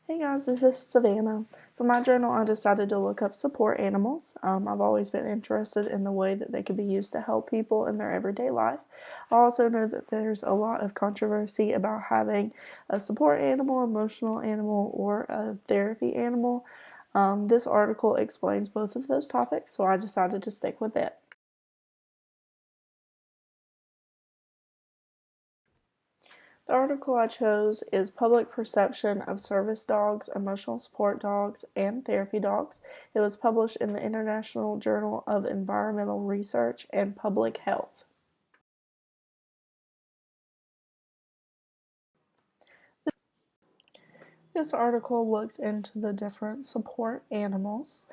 Hey guys, this is Savannah. For my journal, I decided to look up support animals. I've always been interested in the way that they could be used to help people in their everyday life. I also know that there's a lot of controversy about having a support animal, emotional animal, or a therapy animal. This article explains both of those topics, so I decided to stick with it. The article I chose is Public Perception of Service Dogs, Emotional Support Dogs, and Therapy Dogs. It was published in the International Journal of Environmental Research and Public Health. This article looks into the different support animals.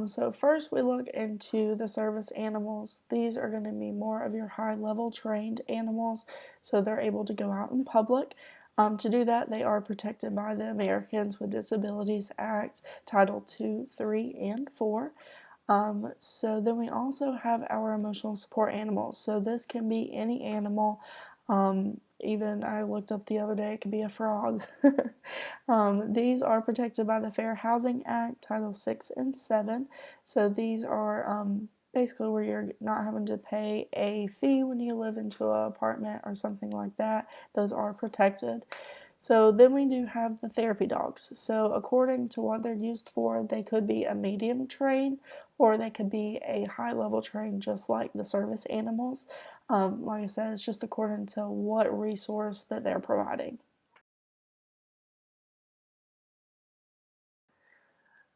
So first we look into the service animals. These are going to be more of your high-level trained animals, so they're able to go out in public. To do that, they are protected by the Americans with Disabilities Act, Title II, 3, and 4. So then we also have our emotional support animals. So this can be any animal. Even I looked up the other day, it could be a frog. These are protected by the Fair Housing Act, Title 6 and 7. So these are basically where you're not having to pay a fee when you live into an apartment or something like that. Those are protected. So then we do have the therapy dogs. So according to what they're used for, they could be a medium train or they could be a high level train just like the service animals. Like I said, it's just according to what resource that they're providing.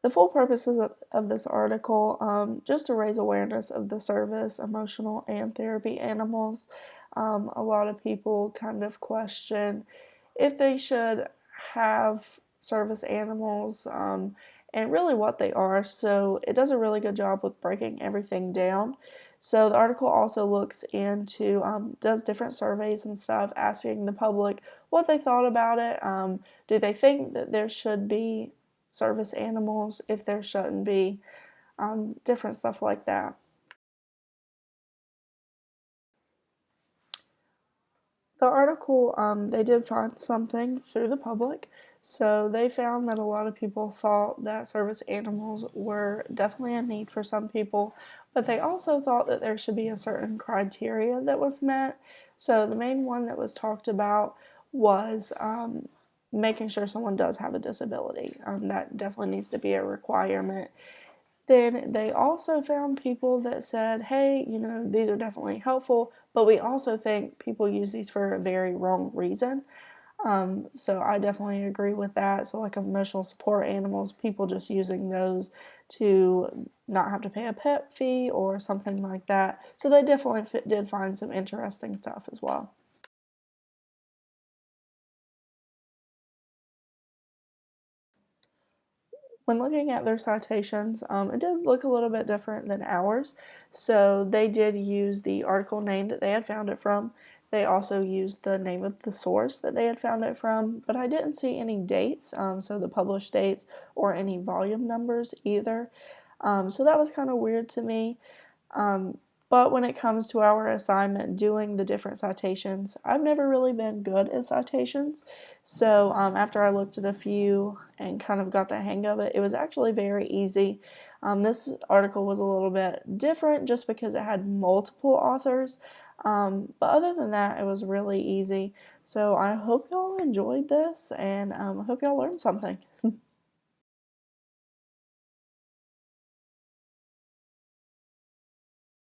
The full purposes of this article, just to raise awareness of the service, emotional, and therapy animals. A lot of people kind of question if they should have service animals and really what they are. So it does a really good job with breaking everything down. So the article also looks into, does different surveys and stuff, asking the public what they thought about it. Do they think that there should be service animals, if there shouldn't be, different stuff like that. The article, they did find something through the public. So they found that a lot of people thought that service animals were definitely a need for some people, but they also thought that there should be a certain criteria that was met. So the main one that was talked about was making sure someone does have a disability. That definitely needs to be a requirement. Then they also found people that said, hey, these are definitely helpful, but we also think people use these for a very wrong reason. So I definitely agree with that. So, like emotional support animals, people just using those to not have to pay a pet fee or something like that. So, they definitely did find some interesting stuff as well. When looking at their citations, it did look a little bit different than ours. So they did use the article name that they had found it from. They also used the name of the source that they had found it from, but I didn't see any dates, so the published dates or any volume numbers either. So that was kind of weird to me. Um, but when it comes to our assignment doing the different citations, I've never really been good at citations. So after I looked at a few and kind of got the hang of it, it was actually very easy. This article was a little bit different just because it had multiple authors. But other than that, it was really easy. So I hope y'all enjoyed this and I hope y'all learned something.